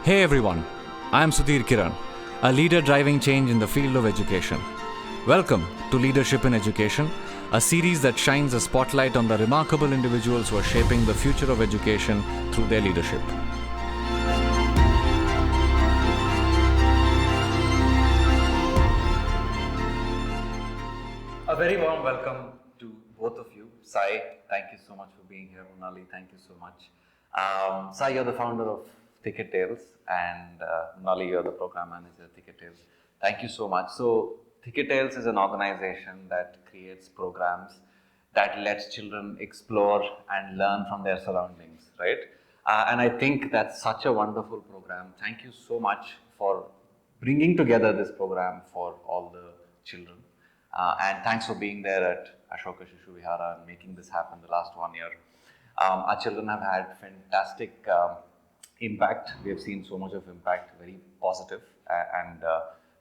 Hey everyone, I am Sudhir Kiran, a leader driving change in the field of education. Welcome to Leadership in Education, a series that shines a spotlight on the remarkable individuals who are shaping the future of education through their leadership. A very warm welcome to both of you. Sai, thank you so much for being here. Mrunali, thank you so much. Sai, you're the founder of Thicket Tales, and Mrunali, you're the program manager at Thicket Tales. Thank you so much. So, Thicket Tales is an organization that creates programs that lets children explore and learn from their surroundings, right? And I think that's such a wonderful program. Thank you so much for bringing together this program for all the children. And thanks for being there at Ashoka Shishu Vihara and making this happen the last 1 year. Our children have had fantastic impact. We have seen so much of impact, very positive, and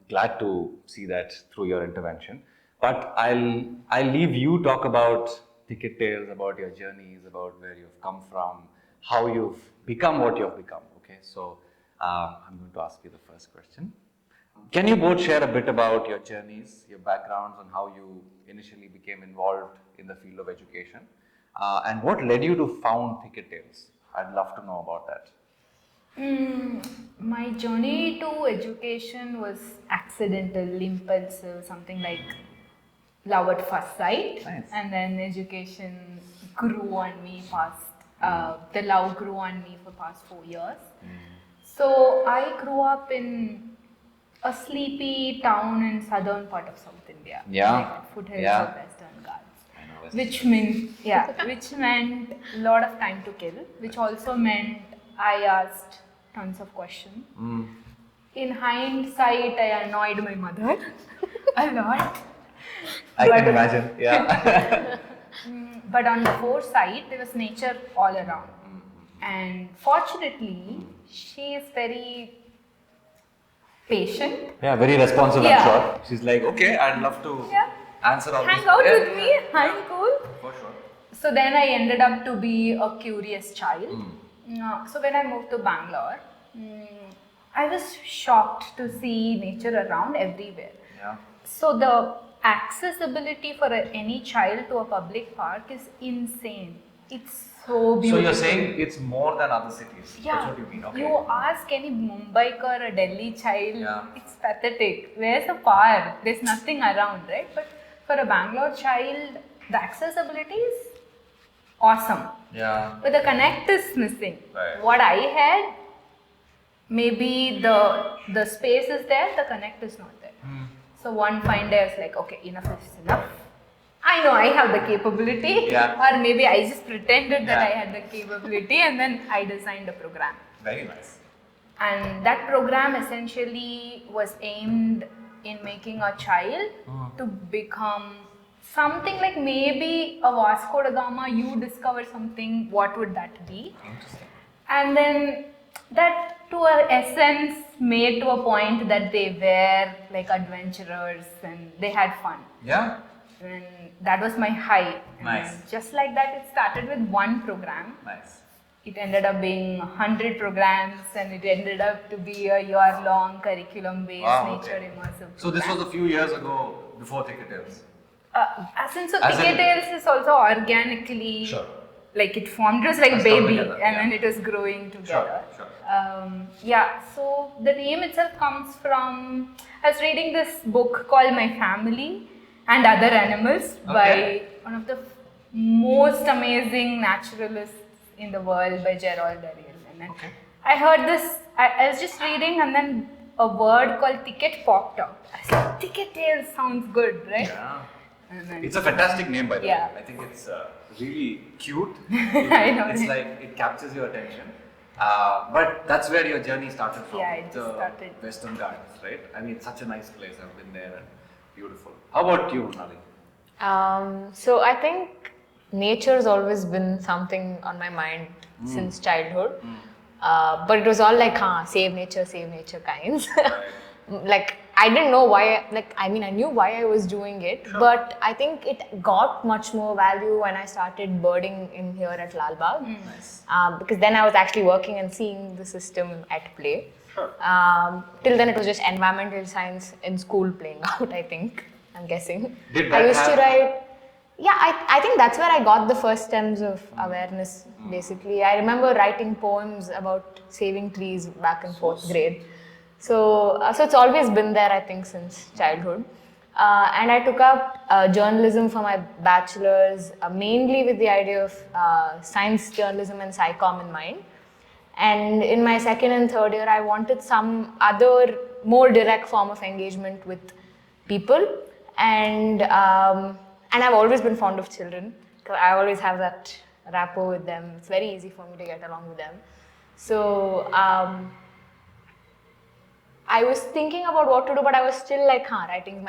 glad to see that through your intervention. But I'll leave you talk about Thicket Tales, about your journeys, about where you've come from, how you've become what you've become. Okay, so I'm going to ask you the first question. Can you both share a bit about your journeys, your backgrounds, and how you initially became involved in the field of education? And what led you to found Thicket Tales? I'd love to know about that. My journey to education was accidental, impulsive, something like love at first sight. Nice. And then education grew on me the love grew on me for past 4 years. So I grew up in a sleepy town in southern part of South India. Yeah. Like foothills Yeah. of Western Ghats. Which meant a lot of time to kill, which also meant I asked tons of questions. In hindsight, I annoyed my mother a lot. I can imagine, yeah. But on the foresight, there was nature all around. And fortunately, she is very patient. Yeah, very responsive, Yeah. I'm sure. She's like, okay, I'd love to answer all Hang these. out Yeah, with me, yeah. I'm cool. For sure. So then I ended up to be a curious child. So when I moved to Bangalore, I was shocked to see nature around everywhere. Yeah. So the accessibility for any child to a public park is insane. It's so beautiful. So you're saying it's more than other cities? Yeah. That's what you mean, okay. You ask any Mumbai or a Delhi child, Yeah. it's pathetic. Where's the park? There's nothing around, right? But for a Bangalore child, the accessibility is awesome. Yeah. But the connect is missing. Right. What I had, maybe the space is there, the connect is not there. So one fine day I was like, okay, enough is enough. I know I have the capability, or maybe I just pretended that I had the capability, and then I designed a program. Very nice. And that program essentially was aimed in making a child to become something like maybe a Vasco da Gama. You discover something, what would that be? Interesting. And then that to an essence made to a point that they were like adventurers and they had fun. Yeah. And that was my high. Nice. And just like that, it started with one program. Nice. It ended up being 100 programs, and it ended up to be a year-long curriculum-based nature immersive. So this was a few years ago before Thicket Tales. Thicket Tales is also organically, like it formed. It was like a baby, together, and then it was growing together. Sure. So the name itself comes from, I was reading this book called My Family and Other Animals by one of the most amazing naturalists in the world, by Gerald Ariel. And then I heard this, I was just reading, and then a word called thicket popped out. I was like, Thicket Tales sounds good, right? Yeah. And then, It's a fantastic name, by the way. I think it's really cute. I know. It's like it captures your attention. But that's where your journey started from. Yeah, it the started. Western Ghats, right? I mean, it's such a nice place. I've been there and beautiful. How about you, Mrunali? So I think nature has always been something on my mind since childhood. But it was all like, save nature kinds. Like I didn't know why, I knew why I was doing it, but I think it got much more value when I started birding in here at Lal Bagh. Nice. Because then I was actually working and seeing the system at play. Sure. Till then it was just environmental science in school playing out, I think. I'm guessing. Did I that used to have- write. Yeah, I think that's where I got the first stems of awareness, basically. I remember writing poems about saving trees back in fourth grade. So it's always been there, I think, since childhood. And I took up journalism for my bachelor's, mainly with the idea of science journalism and SciComm in mind. And in my second and third year, I wanted some other more direct form of engagement with people. And I've always been fond of children, because I always have that rapport with them. It's very easy for me to get along with them. So I was thinking about what to do, but I was still like, writing's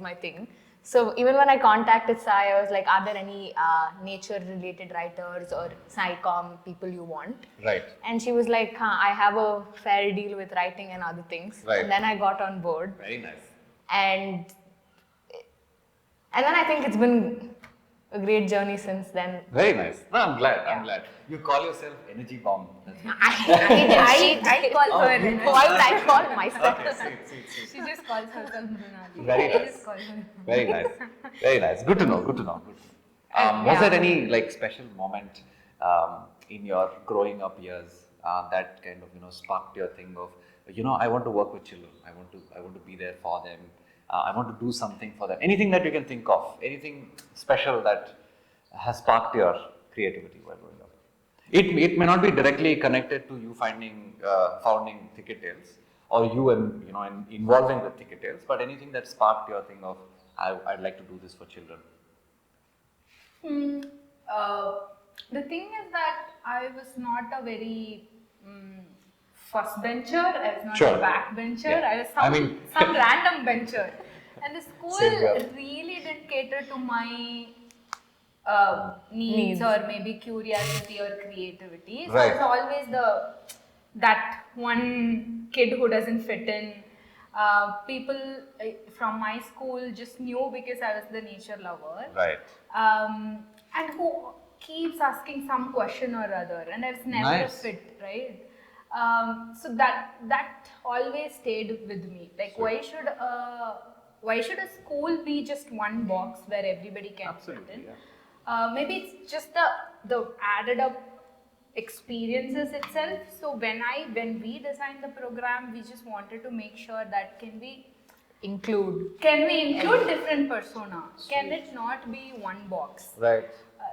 my thing. So even when I contacted Sai, I was like, are there any nature-related writers or SciComm people you want? Right. And she was like, I have a fair deal with writing and other things. Right. And then I got on board. Very nice. And then I think it's been a great journey since then. Very nice. No, I'm glad. Yeah. I'm glad. You call yourself energy bomb. That's it. I call her. Why would I call myself? Okay, see. She just calls herself Mrunali. Very I nice. just call her. Very nice. Very nice. Good to know. Good to know. Was there any special moment in your growing up years that kind of sparked your thing of I want to work with children. I want to be there for them. I want to do something for them. Anything that you can think of. Anything special that has sparked your creativity while growing up. It may not be directly connected to you founding Thicket Tales or you involving with Thicket Tales, but anything that sparked your thing of I'd like to do this for children. The thing is that I was not a very first bencher. I was not Sure. a back bencher. Yeah. I was I some random bencher. And the school Same here. really didn't cater to my needs Needs. or maybe curiosity or creativity. So Right. I was always that one kid who doesn't fit in. People from my school just knew because I was the nature lover. Right. And who keeps asking some question or other, and I was never Nice. a fit, right? So that always stayed with me. Like, Sure. why should a school be just one box where everybody can Absolutely, fit in? yeah. Maybe it's just the added up experiences itself. So when we designed the program, we just wanted to make sure that can we include different personas? Can it not be one box? Right.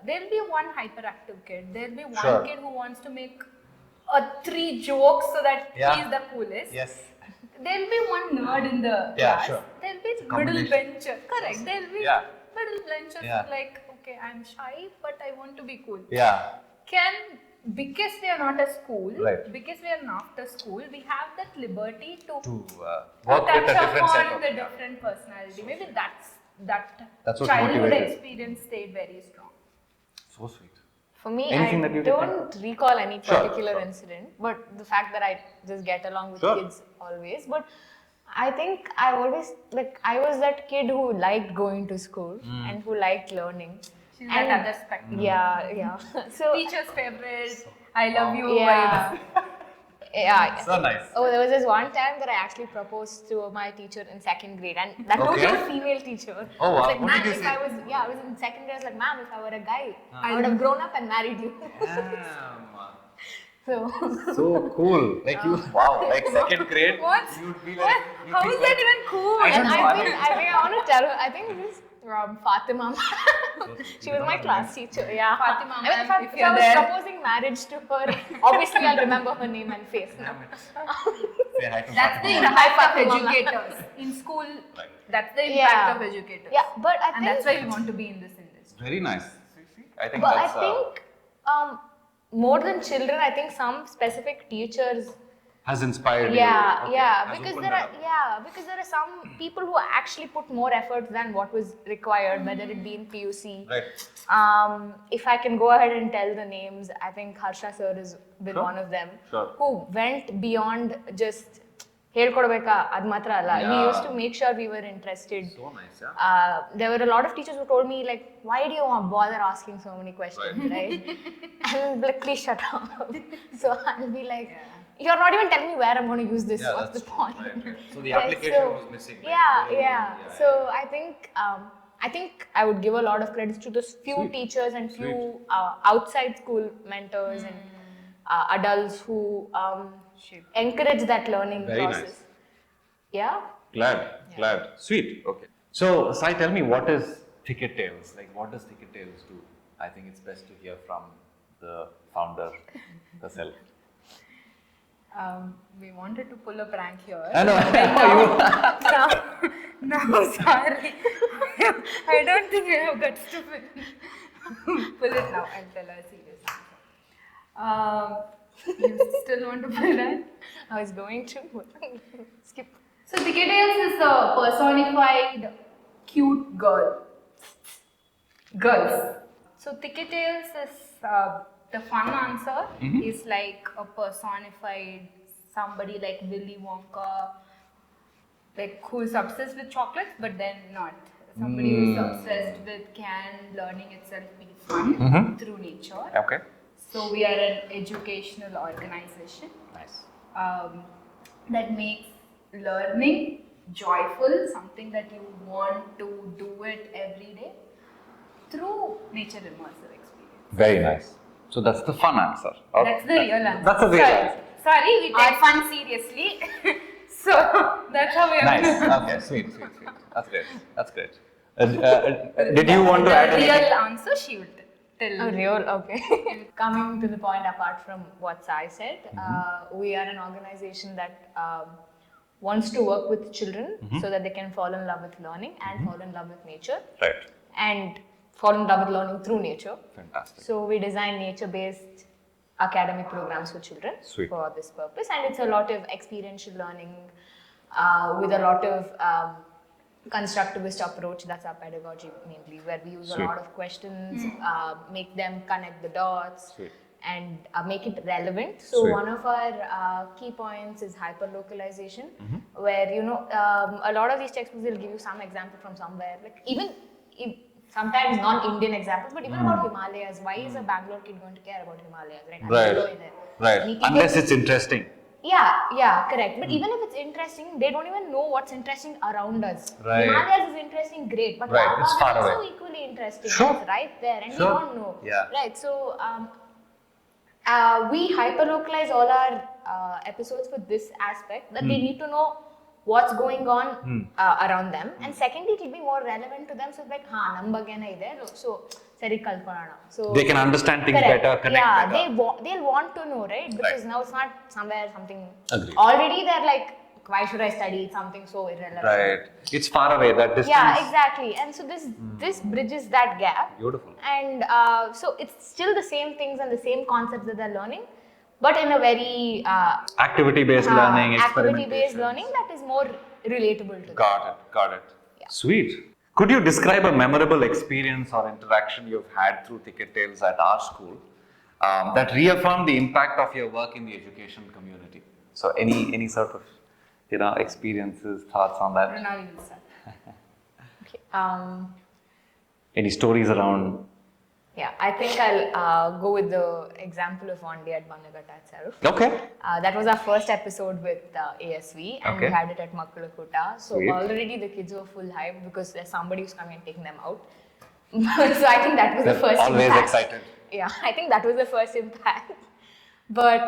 There'll be one hyperactive kid. There'll be one Sure. kid who wants to make 3 jokes so that Yeah. he's the coolest. Yes. There'll be one nerd in the Yeah, class. sure. There'll be middle combination. bencher. Correct. There'll be Yeah. middle benchers Yeah. like, okay, I'm shy, but I want to be cool. Yeah. Because we are not a school, Right. because we are an after school, we have that liberty to To work with a touch different set upon of the different personality. Maybe that That's what childhood motivated. experience stayed very strong. So sweet. For me, Anything that I you can don't recall any Sure, particular sure. incident, but the fact that I just get along with Sure. kids always. But I think I always, I was that kid who liked going to school and who liked learning. She's And- that other spectrum. Yeah. So, Teacher's favorite, I love you yeah. vibes. Yeah. So nice. Oh, there was this one time that I actually proposed to my teacher in second grade, and that was Okay. a female teacher. Oh, I was wow. like, What ma'am, did you if say? I was in second grade, I was like, ma'am, if I were a guy, I would have grown up and married you. So, So cool. Like you, wow. Like second grade, What? you'd be What? like. How is that even cool? I and don't know, I think I want to tell her, I think it was Fatima. She was my class teacher, yeah. Fatima, I mean, if ma'am, if I you're was there. proposing marriage to her, obviously I'll remember her name and face. Say hi to That's the Fatima. impact of Fatima. educators. In school, Right. that's the Yeah. impact of educators. Yeah, but I And think, that's why we want to be in this industry. Very nice. See? I think but I that's. think more than children, I think some specific teachers. Has inspired you. Yeah, Okay. yeah, Has because opened there that are up. because there are some people who actually put more effort than what was required, whether it be in PUC. Right. If I can go ahead and tell the names, I think Harsha sir has been Sure. one of them Sure. who went beyond just ಹೇಳ್ಕೊಡ್ಬೇಕಾ ಅದು ಮಾತ್ರ ಅಲ್ಲ. He Yeah. used to make sure we were interested. So nice, yeah. There were a lot of teachers who told me like, why do you bother asking so many questions, right? And I'll be like, please shut up. So I'll be like, you're not even telling me where I'm going to use this. Yeah, What's the that's true. point? Right. So the Right, application so- was missing. Like, Yeah, very, yeah. very- So I think I would give a lot of credits to those few Sweet. teachers and few outside school mentors and adults who encourage that learning Very process. nice. Yeah. Glad. Sweet. Okay. So, Sai, tell me, what is Thicket Tales? Like, what does Thicket Tales do? I think it's best to hear from the founder herself. We wanted to pull a prank here. I know. No, sorry. I don't think I have guts to pull it now. I'll tell her a serious answer. You still want to pull that? I was going to skip. So Thicket Tales is a personified cute girls. So Thicket Tales is the fun answer is like a personified somebody like Willy Wonka, like who is obsessed with chocolates, but then not somebody who is obsessed with can learning itself be fun through nature. Okay. So we are an educational organization Nice. that makes learning joyful, something that you want to do it every day through nature immersive experience. Very nice. So that's the fun answer. Or- That's the real answer. That's the real Sorry. answer. Sorry, we take fun seriously. So that's how we are. Nice. Okay. Sweet. That's great. Did you want to the add real anything? answer she would tell. Oh, real? Okay. Coming to the point, apart from what Sai said, we are an organization that wants to work with children so that they can fall in love with learning and fall in love with nature Right. and fall in love with learning through nature. Fantastic. So we design nature-based academic programs for children Sweet. for this purpose, and it's a lot of experiential learning with a lot of constructivist approach. That's our pedagogy mainly, where we use Sweet. a lot of questions, make them connect the dots, Sweet. and make it relevant. So Sweet. one of our key points is hyper-localization, where a lot of these textbooks will give you some example from somewhere, like even if sometimes non-Indian examples, but even about Himalayas. Why is a Bangalore kid going to care about Himalayas, right? Right. Right. Unless it's interesting. Yeah, correct. But even if it's interesting, they don't even know what's interesting around us. Right. Himalayas is interesting, great, but Right, Lava it's is far also away. equally interesting. Sure. It's right there, and Sure. we don't know. Yeah. Right. So we hyper-localize all our episodes for this aspect, that they need to know what's going on around them, and secondly, it will be more relevant to them. So it's like, nam bagena ide, so sari kalkonana. So They can understand things correct. better, connect yeah, better. they'll want to know, right? Because Right. now it's not somewhere something. Agreed. Already they're like, why should I study something so irrelevant? Right. It's far away. That distance. Yeah, exactly. And so this bridges that gap. Beautiful. And so it's still the same things and the same concepts that they're learning, but in a very Activity-based learning, activity-based experimentation. learning that is more relatable to them. Got it. Sweet. Could you describe a memorable experience or interaction you've had through Thicket Tales at our school that reaffirmed the impact of your work in the education community? So any sort of experiences, thoughts on that? Pranali will start. Okay. Any stories around? Yeah, I think I'll go with the example of one day at Banagata itself. Okay. That was our first episode with ASV, and Okay. we had it at Makkulakuta. So Sweet. already the kids were full hype because there's somebody who's coming and taking them out. So I think that was the They're first always impact. excited. Yeah, I think that was the first impact. But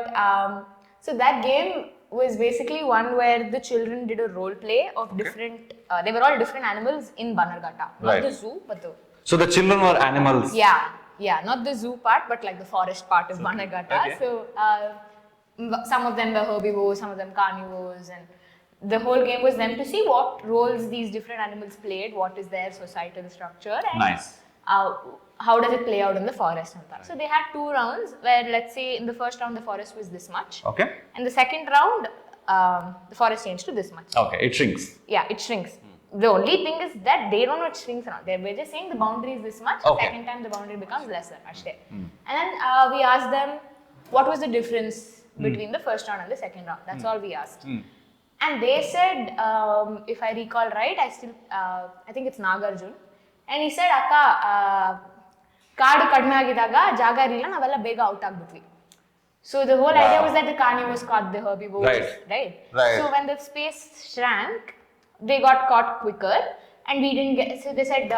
so that game was basically one where the children did a role play of different. They were all different animals in Banarghatta, not Right. the zoo, but the So the children were animals. yeah, not the zoo part, but like the forest part of Banaghatta. Okay. So some of them were herbivores, some of them carnivores, and the whole game was them to see what roles these different animals played, what is their societal structure, and Nice. how does it play out in the forest and that. So they had 2 rounds where, let's say, in the first round the forest was this much, Okay. and the second round the forest changed to this much. Okay. It shrinks. Yeah, it shrinks. The only thing is that they don't know it shrinks or not. We're just saying the boundary is this much. Okay. Second time the boundary becomes lesser. And then we asked them what was the difference between the first round and the second round. That's all we asked. And they said, if I recall right, I think it's Nagarjun. And he said, Akka, card kadme agidaga, jaga irilla, navella bega out agbiಟ್ವಿ. So the whole idea was that the carnivores caught the herbivores, right? So when the space shrank, they got caught quicker, and we didn't get. So they said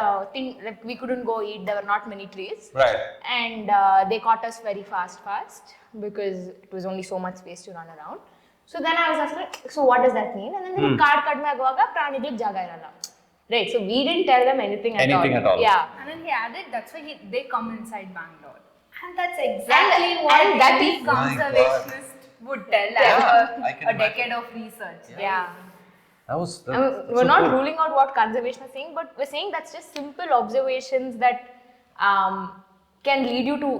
like we couldn't go eat. There were not many trees, and they caught us very fast because it was only so much space to run around. So then I was asking, so what does that mean? And then card kadme aguvaga praniಗಳಿಗೆ ಜಾಗ ಇರಲ್ಲ. Right. So we didn't tell them anything at all. Yeah. And then he added, that's why they come inside Bangalore. And that's exactly what any conservationist would tell after a decade of research. Yeah. That's we're not ruling out what conservation is saying, but we're saying that's just simple observations that can lead you to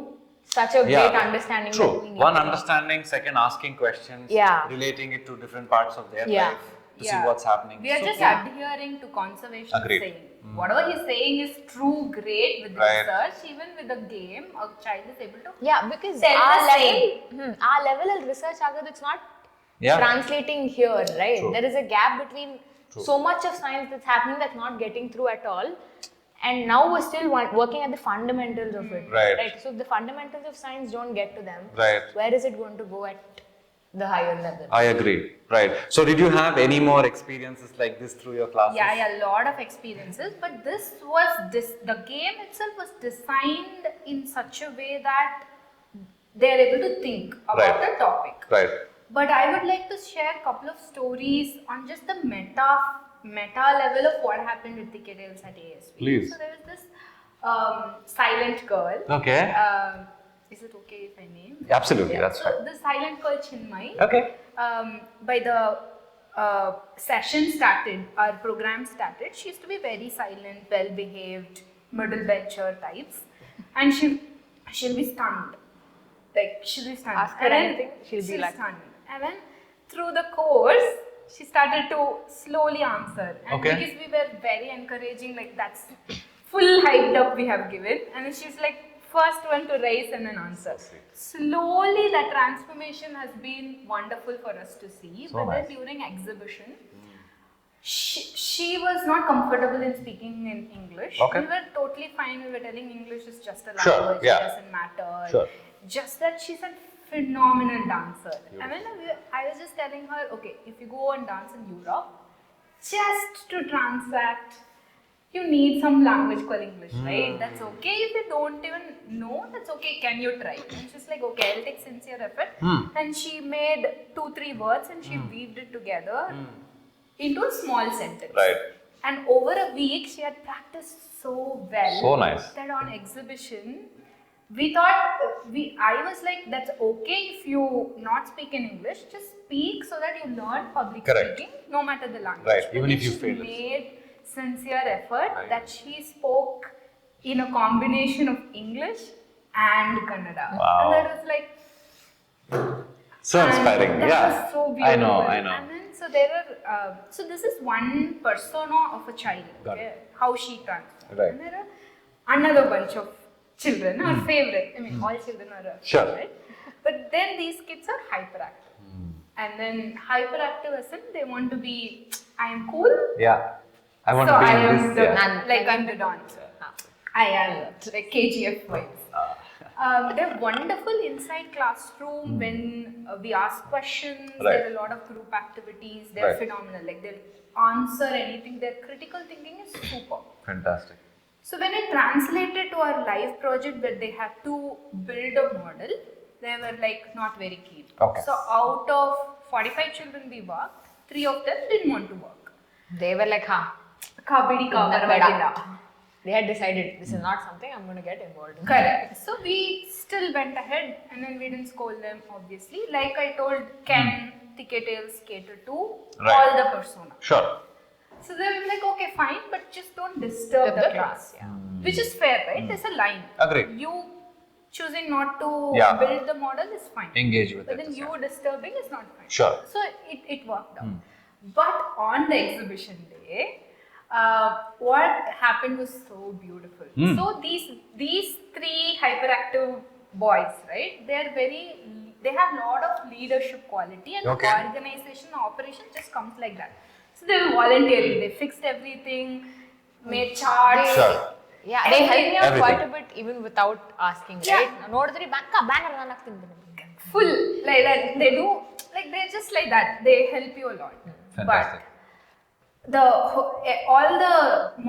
such a great understanding. True. One, understanding. Second, asking questions. Relating it to different parts of their life to see what's happening. We are just adhering to conservation saying. Whatever he's saying is true, great with research. Even with a game, a child is able to because our level of research it's not translating here, right? There is a gap between so much of science that's happening that's not getting through at all, and now we're still working at the fundamentals of it, right? So if the fundamentals of science don't get to them, where is it going to go at the higher level? I agree. Right. So did you have any more experiences like this through your classes? Yeah, a lot of experiences. But this was the game itself was designed in such a way that they are able to think about the topic. Right. But I would like to share a couple of stories on just the meta level of what happened with Thicket Tales at ASP. Please. So there was this silent girl. Okay. Is it okay if I name? Absolutely, that's fine. So the silent girl Chinmay. Okay. By the session started, our program started, she used to be very silent, well-behaved, middle bencher types, and she'll be stunned. Like she'll be stunned. Ask her anything, she'll be like stunned. And then through the course, she started to slowly answer. And because we were very encouraging, like that's full hyped up we have given, and then she's like first one to raise and then answer. Slowly the transformation has been wonderful for us to see. But then during exhibition, she was not comfortable in speaking in English. We were totally fine. We were telling English is just a language, it doesn't matter. Just that she's a phenomenal dancer. And then I was just telling her, okay, if you go and dance in Europe, just to transact, you need some language called English, right? That's okay. If you don't even know, that's okay. Can you try? And she's like, okay, I'll take sincere effort. And she made 2-3 words and she weaved it together into a small sentence. Right. And over a week, she had practiced so well. So nice. That on exhibition, we thought, I was like, that's okay if you not speak in English, just speak so that you learn public speaking, no matter the language. Right, even if you fail. Made sincere effort that she spoke in a combination of English and Kannada. Wow. And that was like so inspiring. That was so beautiful. I know. And then so there are so this is one persona of a child, okay? How she transforms. Right. And there are another bunch of children, our favorite. I mean, all children are our favorite. But then these kids are hyperactive. And then hyperactive as in they want to be, I am cool. Yeah. I want to be in this. Like I'm the dancer. I am like KGF vibes. They're wonderful inside classroom when we ask questions. There are a lot of group activities. They're phenomenal. Like they'll answer anything. Their critical thinking is super. Fantastic. So when I translated to our live project where they had to build a model, they were like not very keen. So out of 45 children we worked, 3 of them didn't want to work. They were like, they had decided this is not something I'm going to get involved in. Correct. So we still went ahead and then we didn't scold them obviously. Like I told, can Thicket Tales cater to all the persona? Sure. So they were like, okay, fine, but just don't disturb the class. Which is fair, right? There's a line. Agreed. You choosing not to build the model is fine. Engage with but it. But then you disturbing is not fine. Sure. So it worked out. But on the exhibition day, what happened was so beautiful. So these 3 hyperactive boys, right? They're very They have a lot of leadership quality, and Okay. organization, operation just comes like that. So they were volunteering. They fixed everything, made charts. Sure. Yeah, they help me out Everything. quite a bit even without asking, Yeah. right? Nodri banner Full like that. They do like they're just like that. They help you a lot. Fantastic. But all the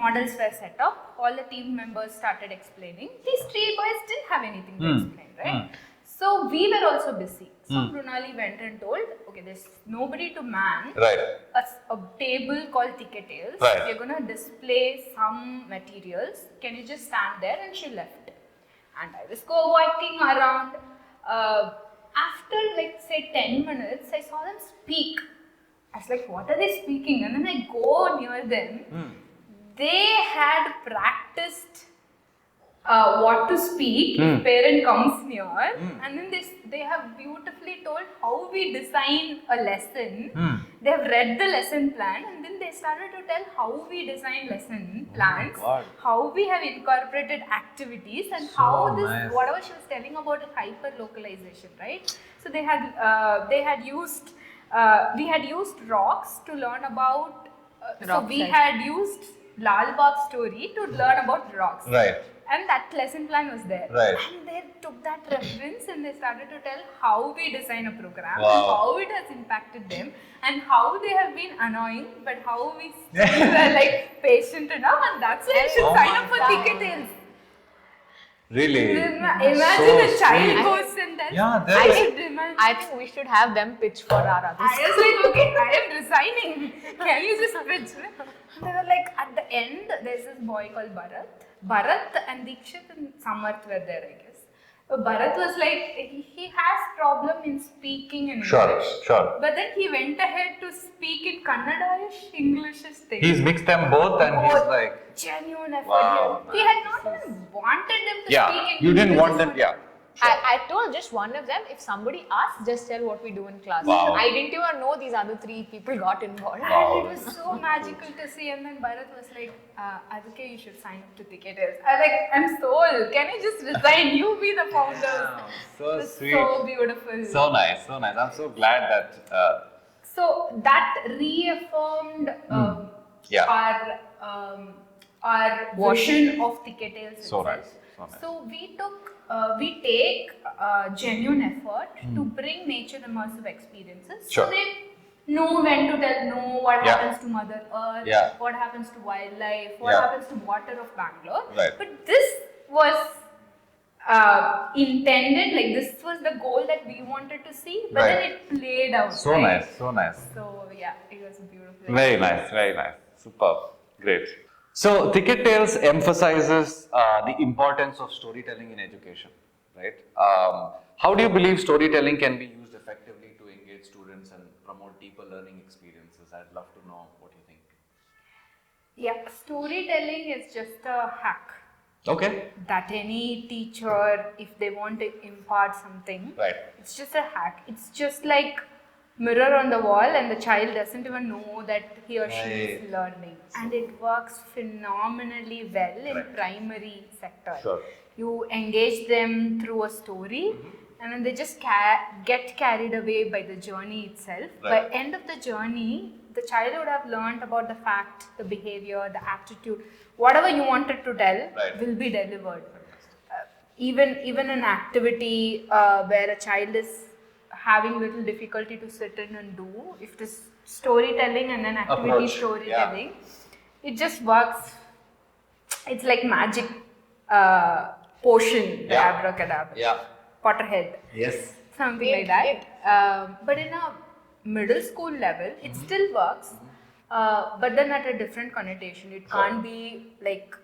models were set up. All the team members started explaining. These three boys didn't have anything to explain, right? So we were also busy. So Mrunali went and told, okay, there's nobody to man Right. a table called Thicket Tales. Right. We're gonna display some materials. Can you just stand there? And she left. And I was walking around. After like say 10 minutes, I saw them speak. I was like, what are they speaking? And then I go near them. They had practiced what to speak if parent comes near, and then they have beautifully told how we design a lesson. They have read the lesson plan, and then they started to tell how we design lesson plans, God. how we have incorporated activities, and So how this nice. whatever she was telling about hyper localization, right? So they had used we had used rocks to learn about. So we Rock had used Lal Bagh story to learn about rocks. Right. And that lesson plan was there. Right. And they took that reference and they started to tell how we design a program, Wow. and how it has impacted them, and how they have been annoying, but how we still were like patient enough, and that's why you should Oh sign my up for God. Thicket Tales. Really? Imagine a child sweet. goes and tells. Yeah, I that's- should imagine. I think we should have them pitch for our I others. was like, okay, I am resigning. Can you just pitch? They were like, at the end, there's this boy called Bharat. Bharat and Dikshit and Samarth were there, I guess. Bharat was like, he has problem in speaking in Sure, English. sure. But then he went ahead to speak in Kannada-ish, English-ish thing. He's mixed them both and he's Both. like, Genuine effort. Wow, He man, had not this even wanted them to yeah, speak in you didn't English. want them, yeah. I told just one of them, if somebody asks, just tell what we do in class. Wow. I didn't even know these other three people got involved. Wow. And it was so magical to see. And then Bharat was like, Adhike, you should sign up to Thicket Tales. I was like, I'm sold. Can you just resign? You be the founders. Wow, so It was sweet. So beautiful. So nice, so nice. I'm so glad that, So that reaffirmed Yeah. our vision of Thicket Tales. So itself. nice, so nice. So we take genuine effort to bring nature immersive experiences. Sure. So they know when to tell no, what Yeah. happens to Mother Earth, Yeah. what happens to wildlife, what Yeah. happens to water of Bangalore. Right. But this was intended, like this was the goal that we wanted to see, but Right. then it played out. so right? nice, so nice. So yeah, it was beautiful. Very nice, very nice. Superb. Great. So, Thicket Tales emphasizes the importance of storytelling in education, right? How do you believe storytelling can be used effectively to engage students and promote deeper learning experiences? I'd love to know what you think. Yeah, storytelling is just a hack Okay. that any teacher, if they want to impart something, Right. it's just a hack. It's just like mirror on the wall, and the child doesn't even know that he or she is Right. learning, and it works phenomenally well in Correct. primary sector. Sure. You engage them through a story, and then they just get carried away by the journey itself. Right. By end of the journey, the child would have learned about the fact, the behavior, the aptitude, whatever you wanted to tell Right. will be delivered. Even an activity where a child is having little difficulty to sit in and do, if this storytelling and then activity Approach, storytelling, it just works. It's like magic potion, the Yeah. abracadabra, Yeah. Potterhead, Yes. something like that. But in a middle school level, it still works, but then at a different connotation. It can't be like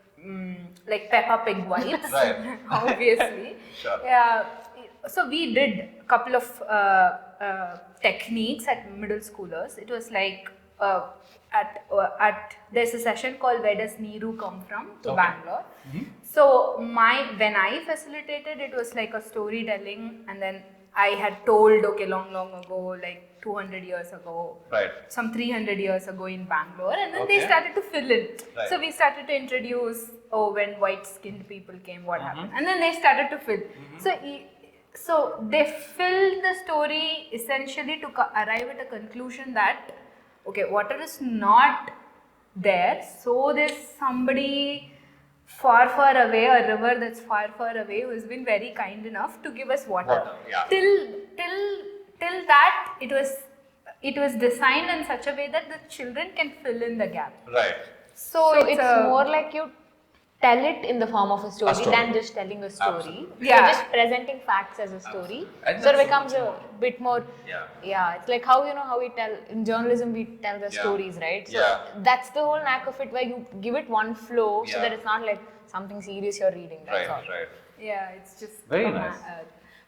Peppa Pig vibes, Right. obviously. Sure. So we did a couple of techniques at middle schoolers. It was like there's a session called Where Does Neeru Come From to Okay. Bangalore. So when I facilitated, it was like a storytelling, and then I had told, okay, long ago, like 200 years ago, Right. some 300 years ago in Bangalore, and then Okay. they started to fill in. Right. So we started to introduce, when white skinned people came, what happened, and then they started to fill. So So they fill the story essentially to arrive at a conclusion that, okay, water is not there, so there's somebody far, far away, a river that's far, far away, who has been very kind enough to give us water. Yeah. Till that, it was designed in such a way that the children can fill in the gap. Right. So, it's more like you tell it in the form of a story, story. than just telling a story. Absolutely. Yeah. You're just presenting facts as a story. And So it that's becomes so a much bit more. Yeah. It's like how how we tell in journalism, we tell the Yeah. stories, right? So Yeah. that's the whole knack of it, where you give it one flow, so Yeah. that it's not like something serious you're reading. That's all. Right. yeah, it's just Very a nice.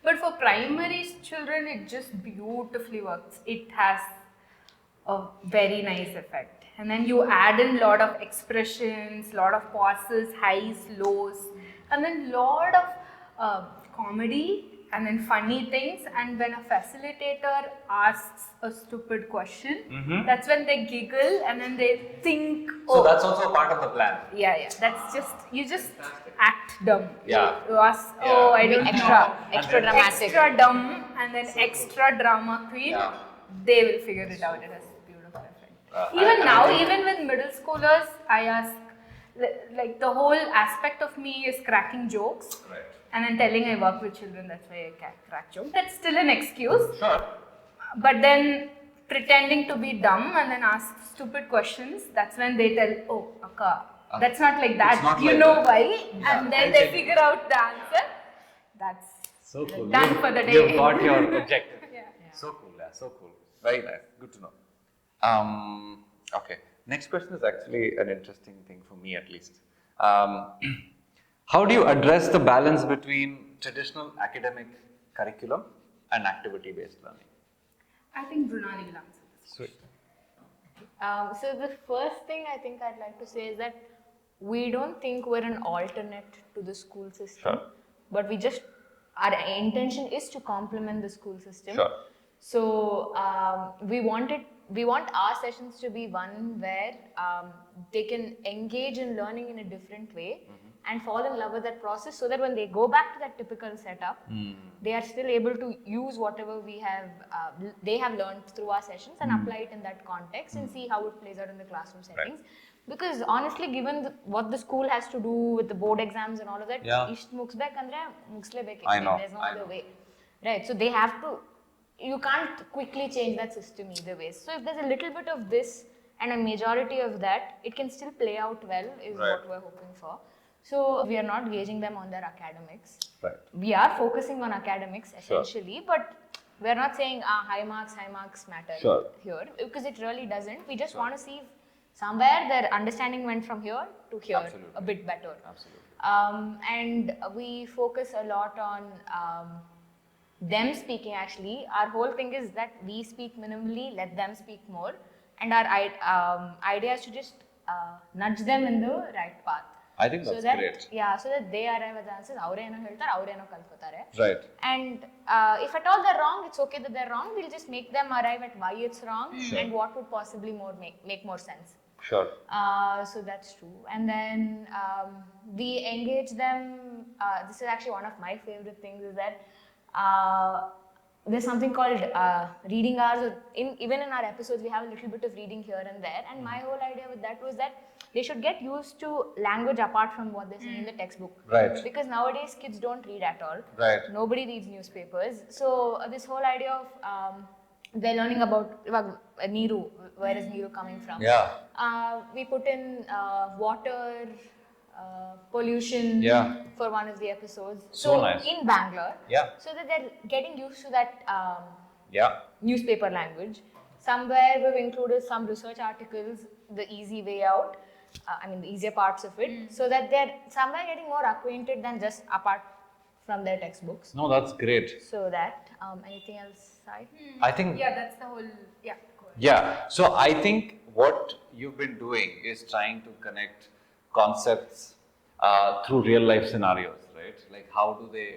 But for primary children, it just beautifully works. It has a very nice effect. And then you add in lot of expressions, lot of pauses, highs, lows, and then lot of comedy and then funny things. And when a facilitator asks a stupid question, that's when they giggle and then they think, So that's also a part of the plan. yeah, that's just, you just act dumb. Yeah. You ask, Yeah. oh, I don't know. Extra dramatic. Extra dumb and then extra drama queen. Yeah. They will figure it out. It has beautiful effect. I Even think- even with middle schoolers, I ask, like the whole aspect of me is cracking jokes. Right. And then telling I work with children, that's why I crack jokes. That's still an excuse. Sure. But then pretending to be dumb and then ask stupid questions, that's when they tell, oh, Akka, that's not like that. It's not You like know that. why? And then they figure out the answer. That's So cool. done for the day. You've got your objective. Yeah. So cool, so cool. Very nice. Good to know. Okay. Next question is actually an interesting thing for me, at least. How do you address the balance between traditional academic curriculum and activity-based learning? I think Mrunali will answer this. Sweet. So the first thing I think I'd like to say is that we don't think we're an alternate to the school system, Sure. but our intention is to complement the school system. Sure. So we want our sessions to be one where they can engage in learning in a different way and fall in love with that process, so that when they go back to that typical setup, they are still able to use whatever they have learned through our sessions and apply it in that context and see how it plays out in the classroom settings. Because honestly, given what the school has to do with the board exams and all of that, ಇಷ್ಟ್ ಮುಗಿಸ್ಬೇಕಂದ್ರೆ ಮುಗಿಸ್ಲೇಬೇಕು. I know. There's no other way, right? So they have to. You can't quickly change that system either way. So if there's a little bit of this and a majority of that, it can still play out well, is what we're hoping for. So we are not gauging them on their academics. Right. We are focusing on academics essentially, but we're not saying high marks matter here, because it really doesn't. We just want to see if somewhere their understanding went from here to here a bit better. Absolutely. And we focus a lot on them speaking. Actually, our whole thing is that we speak minimally, let them speak more, and our idea is to just nudge them in the right path. I think that's great. Yeah, so that they arrive at the answers. Avರೇನೋ ಹೇಳ್ತಾರೆ, ಅವರೇನೋ ಕಲ್ತ್ಕೋತಾರೆ. Right. And if at all they're wrong, it's okay that they're wrong. We'll just make them arrive at why it's wrong and what would possibly make more sense. Sure. So that's true. And then we engage them. This is actually one of my favorite things, is that there's something called reading hours. Even in our episodes, we have a little bit of reading here and there. And my whole idea with that was that they should get used to language apart from what they see in the textbook. Right. Because nowadays kids don't read at all. Right. Nobody reads newspapers. So this whole idea of they're learning about Neeru, where is Neeru coming from? Yeah. We put in water, pollution for one of the episodes. So nice. In Bangalore. Yeah. So that they're getting used to that Yeah. newspaper language. Somewhere we've included some research articles, the easy way out. The easier parts of it, so that they're somewhere getting more acquainted than just apart from their textbooks. No, that's great. So that, anything else, Sai? I think. Yeah, that's the whole. Yeah. Go ahead. Yeah. So I think what you've been doing is trying to connect concepts through real life scenarios, right? Like how do they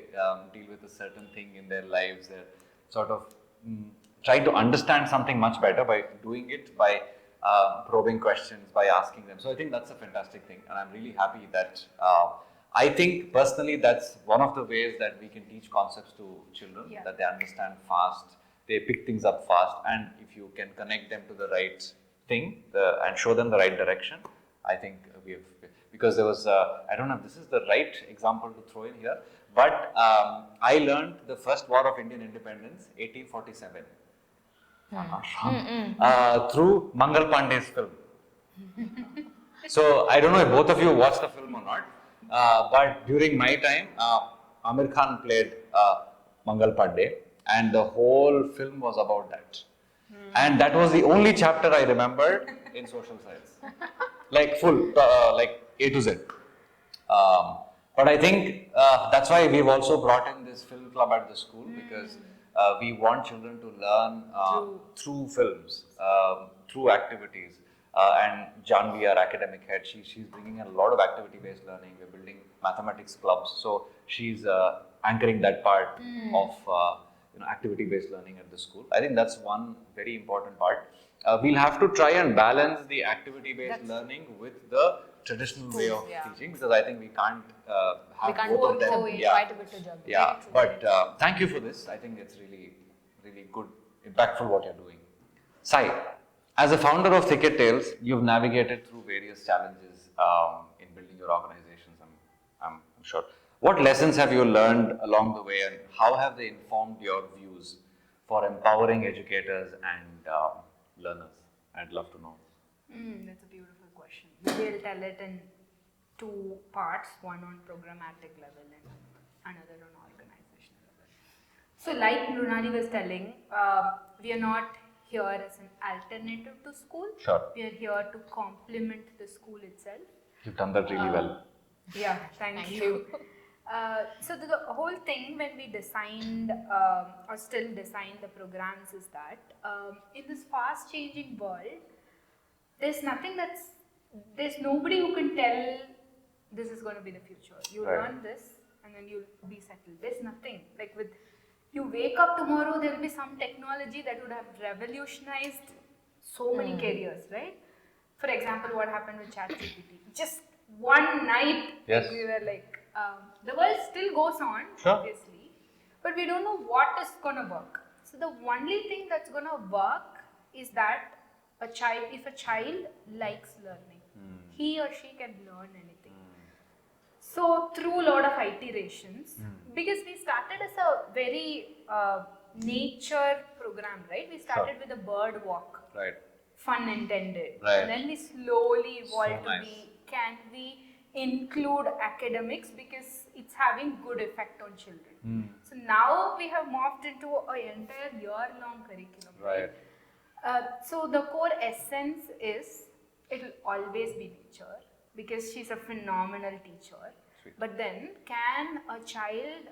deal with a certain thing in their lives? They're sort of trying to understand something much better by doing it, by probing questions, by asking them. So I think that's a fantastic thing, and I'm really happy that I think personally that's one of the ways that we can teach concepts to children, Yeah. that they understand fast, they pick things up fast, and if you can connect them to the right thing and show them the right direction, I think we have, because there was, I don't know if this is the right example to throw in here, but I learned the first war of Indian independence, 1847. I'm not wrong. Through Mangal Pandey's film. So I don't know if both of you watched the film or not, but during my time, Amir Khan played Mangal Pandey, and the whole film was about that. And that was the only chapter I remembered in social science, like full, like A to Z. But I think that's why we've also brought in this film club at the school, because we want children to learn through films, through activities. And Janvi, our academic head, she's bringing in a lot of activity-based learning. We're building mathematics clubs, so she's anchoring that part of activity-based learning at the school. I think that's one very important part. We'll have to try and balance the activity-based learning with the traditional way of teaching, because I think we can't have both of them. Quite a bit to juggle. Yeah, but thank you for this. I think it's really, really good, impactful what you're doing. Sai, as a founder of Thicket Tales, you've navigated through various challenges in building your organizations, I'm sure. What lessons have you learned along the way, and how have they informed your views for empowering educators and learners? I'd love to know. That's a beautiful question. We'll tell it in two parts, one on programmatic level and another on organizational level. So like Mrunali was telling, we are not here as an alternative to school. Sure. We are here to complement the school itself. You've done that really well. Yeah, thank you. So the whole thing when we designed or still design the programs is that in this fast changing world, there's nobody who can tell this is going to be the future. You learn this and then you'll be settled. There's nothing. Like you wake up tomorrow, there will be some technology that would have revolutionized so many careers, right? For example, what happened with ChatGPT? Just one night, we were like, the world still goes on, obviously, but we don't know what is going to work. So the only thing that's going to work is that if a child likes learning, he or she can learn anything. So through a lot of iterations, because we started as a very nature program, right? We started with a bird walk, fun intended, and then we slowly evolved to be, can we include academics because it's having good effect on children. So now we have morphed into an entire year-long curriculum. Right. So the core essence is it will always be nature because she's a phenomenal teacher. Sweet. But then can a child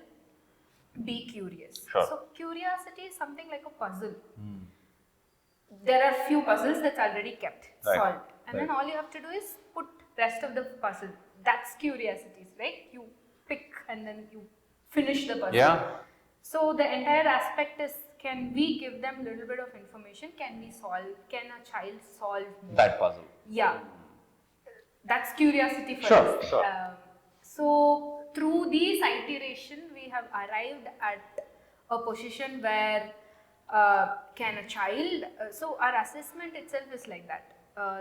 be curious? Sure. So curiosity is something like a puzzle. There are few puzzles that's already kept, solved. And then all you have to do is put rest of the puzzle. That's curiosity, right? You pick and then you finish the puzzle. Yeah. So the entire aspect is, can we give them a little bit of information? Can a child solve more? That puzzle. Yeah. That's curiosity for us. Sure. So through these iteration, we have arrived at a position where can a child, so our assessment itself is like that.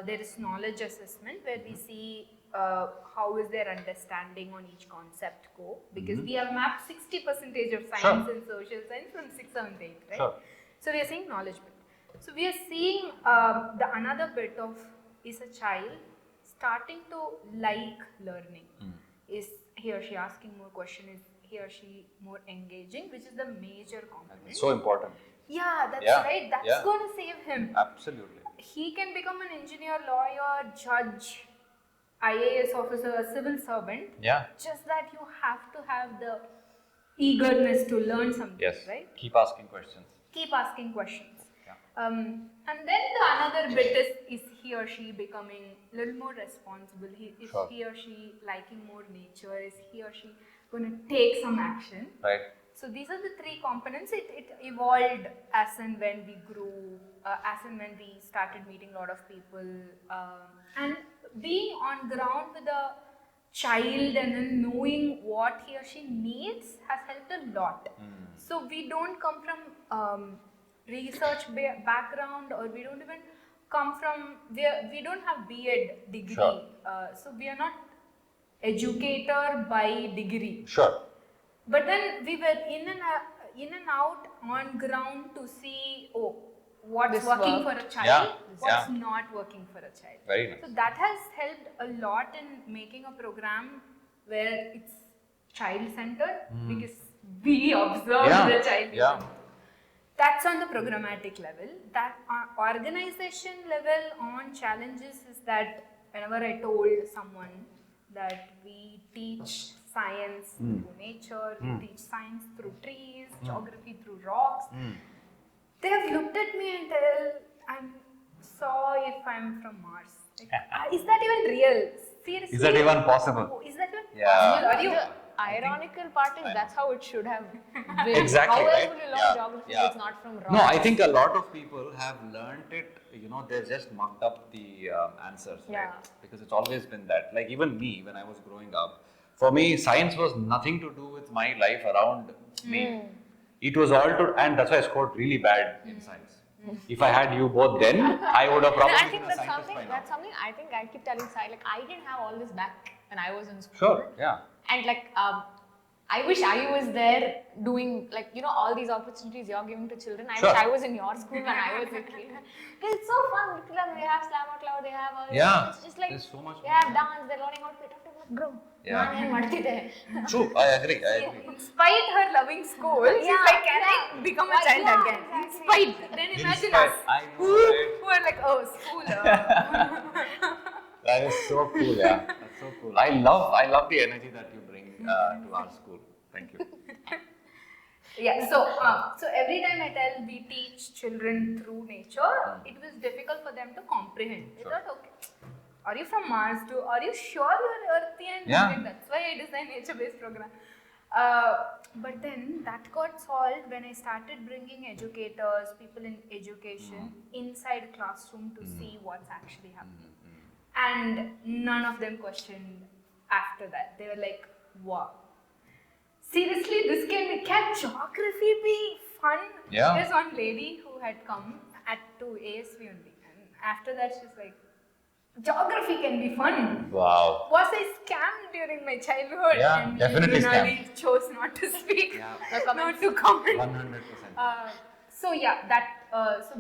There is knowledge assessment where we see how is their understanding on each concept go, because we have mapped 60% of science and social science from 6th, 7th, 8th, right? So we are seeing knowledge bit. So we are seeing the another bit of, is a child starting to like learning? Is he or she asking more questions? Is he or she more engaging? Which is the major component. So important. Yeah, that's right. That's going to save him. Absolutely. He can become an engineer, lawyer, judge, IAS officer, a civil servant. Yeah. Just that you have to have the eagerness to learn something, right? Keep asking questions. Keep asking questions. And then the another bit is he or she becoming a little more responsible. Is he or she liking more nature? Is he or she going to take some action? Right. So these are the three components. It evolved as and when we grew, as and when we started meeting a lot of people, and being on ground with the child and then knowing what he or she needs has helped a lot. So we don't come from research background, or we don't even come from, we don't have B.Ed degree. Sure. So we are not educator by degree. Sure. But then we were in and out on ground to see, what's This working worked. for a child, Yeah, what's yeah. not working for a child. Very nice. So that has helped a lot in making a program where it's child-centered, because we observe Yeah, the child. yeah. That's on the programmatic level. That organization level on challenges is that whenever I told someone that we teach science through nature, we teach science through trees, geography through rocks, they have looked at me and I'm if I'm from Mars. Like, is that even real? Seriously? Is that even possible? Is that even Yeah. possible? Are you? The ironical part is that's how it should have been. Exactly, How else right? would you learn Yeah, geography yeah. if it's not from rocks? No, I think a lot of people have learnt it, they've just mucked up the answers, Yeah. right? Because it's always been that. Like even me, when I was growing up, for me, science was nothing to do with my life around me. It was all to, and that's why I scored really bad in science. If I had you both then, I would have No, probably I been think a that's scientist something. by now. That's something I think I keep telling Sai. Like I didn't have all this back when I was in school. Sure, yeah. And like I wish I was there doing all these opportunities you're giving to children. I Sure. wish I was in your school when I was a kid. Because it's so fun. They have Slam Out Loud. They have all. Yeah, It's just like there's so much they more. have dance. They're learning how to play. Bro. Yeah. ನಾನು ಮಾಡ್ತಿದ್ದೆ. True, I agree. Despite her loving school, she's like, can I become a child Yeah, again? exactly. Despite. Then imagine Despite, us I know, who right? are like, school. That is so cool, yeah. That's so cool. I love the energy that you bring to our school. Thank you. Yeah, so every time I tell we teach children through nature, it was difficult for them to comprehend. They Sure. thought, okay, are you from Mars too? Are you sure you're earthy? And Yeah. that's why I designed nature-based program. But then that got solved when I started bringing educators, people in education, inside classroom to see what's actually happening. And none of them questioned after that. They were like, wow. Seriously, can geography be fun? Yeah. There's one lady who had come to ASV only, and after that she's like, geography can be fun. Wow. Was I scammed during my childhood? Yeah, And definitely Mrunali chose not to speak, Yeah. not to comment. 100%. So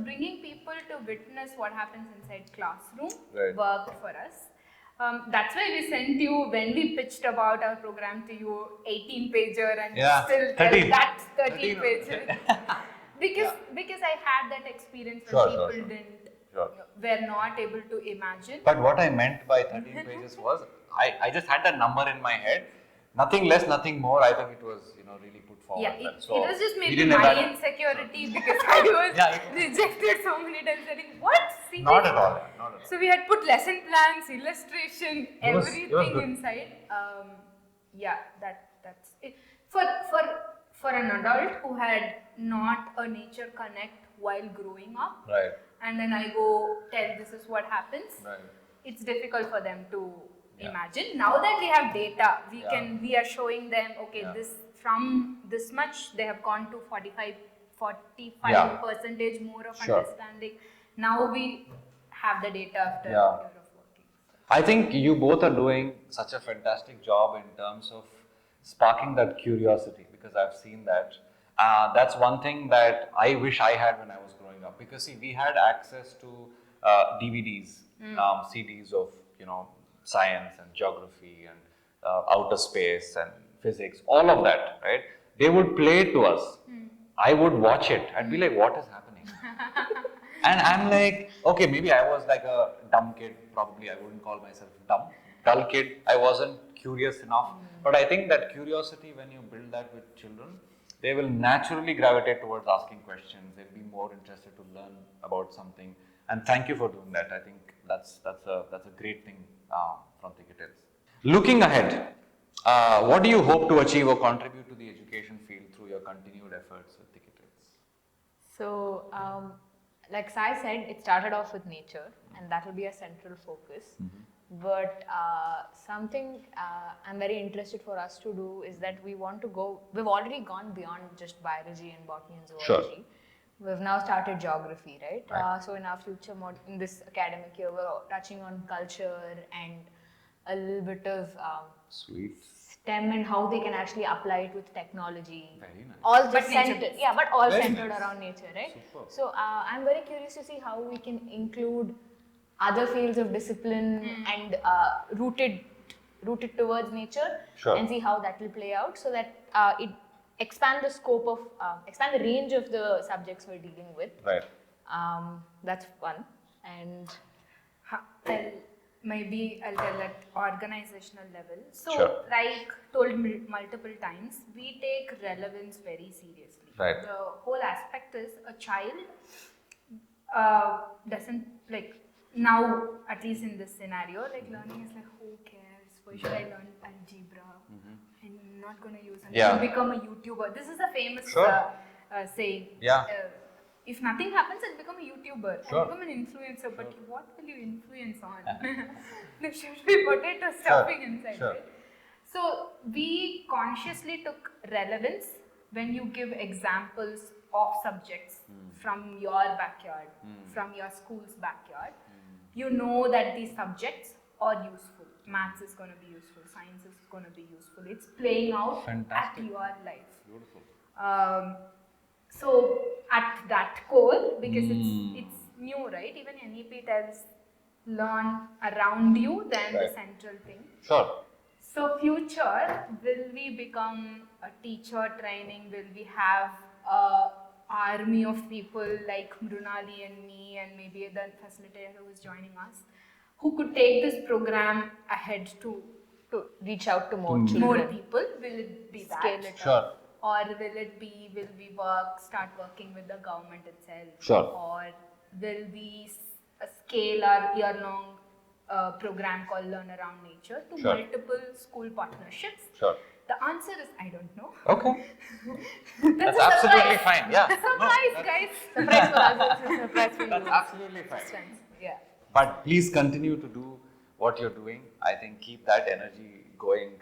bringing people to witness what happens inside classroom Right. worked for us. That's why we sent you, when we pitched about our program to you, 18 pager and Yeah, still tell 13. that's 13. 13 pager. because I had that experience when Sure, people sure. were not able to imagine. But what I meant by 13 pages was, I just had that number in my head. Nothing less, nothing more. I think it was, really put forward. Yeah, well. it was just we maybe didn't my evaluate- insecurity because I was Yeah, it- rejected so many times. I think, what? Seriously? Not at all. Not at all. So we had put lesson plans, illustration, It was everything good. inside. That's it. For an adult who had not a nature connect while growing up, Right. and then I go tell this is what happens. Right. It's difficult for them to Yeah. imagine. Now that we have data, Yeah. we are showing them, okay, Yeah. this from this much they have gone to 45 Yeah. percentage more of Sure. understanding. Now we have the data after Yeah. a year of working. I think you both are doing such a fantastic job in terms of sparking that curiosity, because I've seen that. That's one thing that I wish I had when I was growing up, because see, we had access to DVDs, CDs of science and geography and outer space and physics, all of that, right? They would play it to us. I would watch it. I'd be like, what is happening? And I'm like, okay, maybe I was like a dumb kid. Probably I wouldn't call myself dumb. Dull kid. I wasn't curious enough. But I think that curiosity, when you build that with children, they will naturally gravitate towards asking questions. They'll be more interested to learn about something. And thank you for doing that. I think that's a great thing from Thicket Tales. Looking ahead, what do you hope to achieve or contribute to the education field through your continued efforts with Thicket Tales? So, like Sai said, it started off with nature, and that will be a central focus. But something I'm very interested for us to do is that we've already gone beyond just biology and botany and zoology. Sure. We've now started geography, right? Right. So in our future, in this academic year, we're touching on culture and a little bit of Sweet. STEM and how they can actually apply it with technology. Very nice. All But just centered, nature-based. yeah, but all Very centered nice. around nature, right? Super. So I'm very curious to see how we can include other fields of discipline and rooted towards nature, Sure. and see how that will play out, so that it expand the range of the subjects we're dealing with. Right. That's one. And I'll tell at organizational level. So, Sure. like told multiple times, we take relevance very seriously. Right. The whole aspect is a child doesn't like now, at least in this scenario, like learning is like, who cares? Why should I learn algebra? I'm not going to use it. Yeah. To become a YouTuber. This is a famous Sure. saying. Yeah. If nothing happens, I'll become a YouTuber. Sure. I'll become an influencer. But what will you influence on? There should be potato stuffing inside, Sure. right? So we consciously took relevance when you give examples of subjects from your backyard, from your school's backyard. You know that these subjects are useful. Maths is going to be useful. Science is going to be useful. It's playing out Fantastic. at your life. Beautiful. So at that core, because it's new, right? Even NEP tells learn around you than the Right. central thing. Sure. So future, will we become a teacher training? Will we have a army of people like Mrunali and me and maybe the facilitator who is joining us, who could take this program ahead to reach out to more more children. people? Will it be that? Scale it Sure. Or will we start working with the government itself? Sure. Or will we scale our year-long program called Learn Around Nature to Sure. multiple school partnerships? Sure. The answer is I don't know. Okay. That's That's a absolutely surprise. fine. Yeah. Surprise, No, guys. Surprise for us, it's a surprise for you. That's absolutely fine. Friends. Yeah. But please continue to do what you're doing. I think keep that energy going,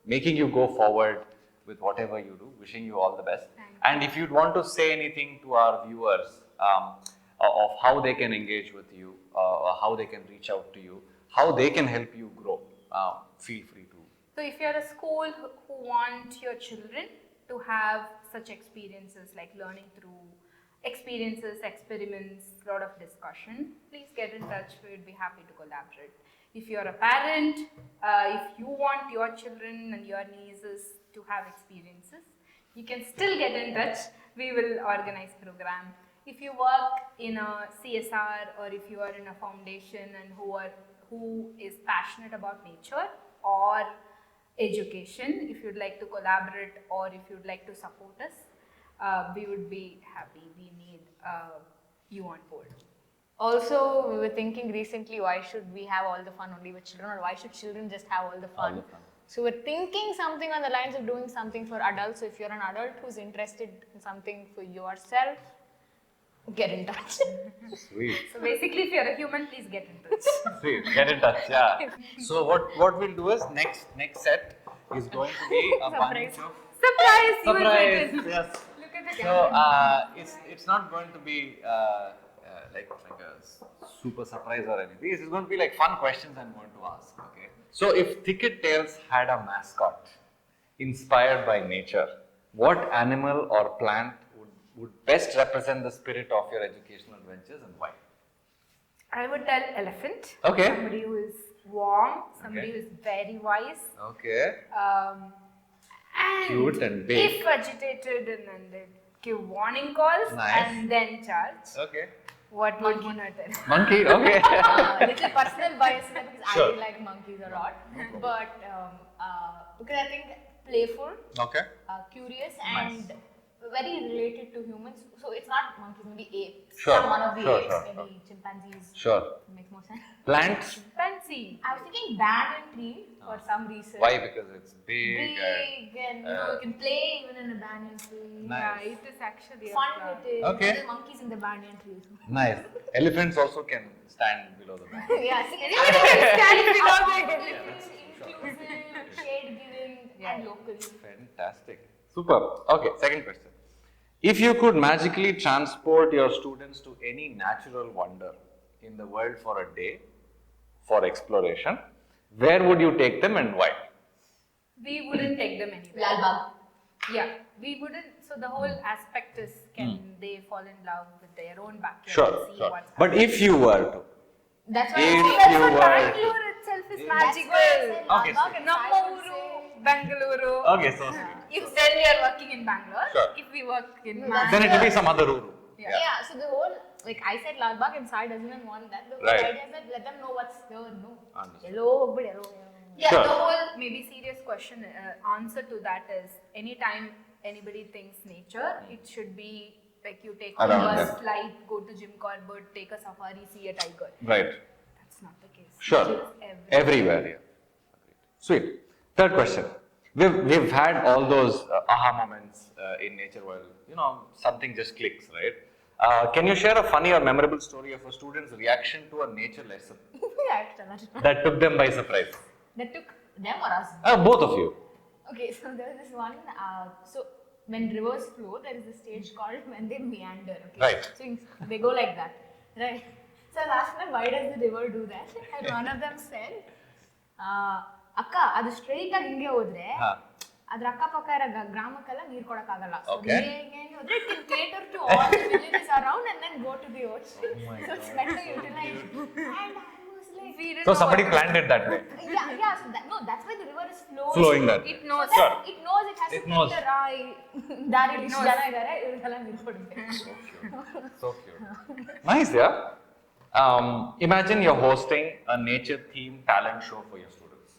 making you go forward with whatever you do. Wishing you all the best. Thank you. And if you'd want to say anything to our viewers of how they can engage with you, or how they can reach out to you, how they can help you grow, feel free to. So if you're a school who want your children to have such experiences like learning through experiences, experiments, a lot of discussion, please get in touch. We'd be happy to collaborate. If you're a parent, if you want your children and your nieces to have experiences, you can still get in touch. We will organize program. If you work in a CSR or if you are in a foundation and who is passionate about nature or education, if you'd like to collaborate or if you'd like to support us, we would be happy. We need you on board. Also, we were thinking recently, why should we have all the fun only with children, or why should children just have all the fun? All the fun. So we're thinking something on the lines of doing something for adults. So if you're an adult who's interested in something for yourself, get in touch. Sweet. So basically, if you're a human, please get in touch. Sweet. Get in touch. Yeah. So what we'll do is next set is going to be a bunch of Surprise! You will surprise. get it. Yes. Look at the So camera. it's not going to be like a super surprise or anything. This is going to be like fun questions I'm going to ask. Okay. So if Thicket Tales had a mascot inspired by nature, what animal or plant would best represent the spirit of your educational adventures and why? I would tell elephant. Okay. Somebody who is warm, somebody Okay. who is very wise. Okay. And Cute and big. if agitated and then they give warning calls Nice. and then charge. Okay. What would you not tell? Monkey. Okay. Little personal bias there because Sure. I like monkeys a lot. But because I think playful, Okay. curious, Nice. and very related to humans. So it's not monkeys, maybe apes. Sure. Some one of the Sure, apes, sure, maybe chimpanzees. Sure. Makes more sense. Plants. Fancy. I was thinking band and tree. for some reason. Why? Because it's big, Big and you can play even in a banyan tree. Nice. Yeah, it is actually Fun a it is. Okay. Little monkeys in the banyan trees. Nice. Elephants also can stand below the bank. Yeah, see, inclusive, shade giving, and local. Fantastic. Super. Okay, second question. If you could magically transport your students to any natural wonder in the world for a day for exploration, where would you take them and why? We wouldn't take them anywhere. Lal Bagh. Yeah, we wouldn't. So the whole aspect is, can they fall in love with their own backyard Sure, and see sure. what's But if you were to, That's why If I you said were- Bangalore itself is magical. Okay, Lal Bagh and Namma I would uru, say- Bangalore. okay, so sweet. If then we are working in Bangalore, Sure. if we work in Then it will be some other Uru. Yeah, so the whole, like I said, Lal Bagh and Sai doesn't even want that. The whole Right. idea is that let them know what's there. No. Understood. Yellow, but yellow. Yeah, Sure. the whole maybe serious question answer to that is anytime anybody thinks nature, it should be like you take a Around bus them. flight, go to Jim Corbett, take a safari, see a tiger. Right. That's not the case. Sure. Nature is everywhere. Everywhere, yeah. Sweet. Third question. We've had all those aha moments in nature world. You know, something just clicks, right? Can you share a funny or memorable story of a student's reaction to a nature lesson Yeah, tell that. that took them by surprise? That took them or us? Both of you. Okay, so there was this one. So when rivers flow, there is a stage called when they meander. Okay? Right. So they go like that, right? So I asked them, why does the river do that? And one of them said, "Akka, ಅದು straight ಆಗಿ ಹಿಂಗೆ ಹೋದ್ರೆ ಅದ್ರ ಅಕ್ಕಪಕ್ಕ ಇರೋ ಗ್ರಾಮಕ್ಕೆಲ್ಲ ನೀರು ಕೊಡಕ್ಕಾಗಲ್ಲ. So Okay. ಹಿಂಗೆ ಹೋದ್ರೆ it can cater to all the villages around and then go to the ocean. So it's better utilized. And I was like, We didn't So know somebody what- planned it that way. yeah. So no, that's why the river is flowing. Flowing that. It knows. So Sure. that it knows it has It to knows. filter ದಾರಿಲಿ ಇಷ್ಟು ಜನ ಇದ್ದಾರೆ ಇವ್ರಿಗೆಲ್ಲ ನೀರು ಕೊಡ್ಬೇಕು. So cute. Nice, yeah. Imagine you're hosting a nature-themed talent show for your students.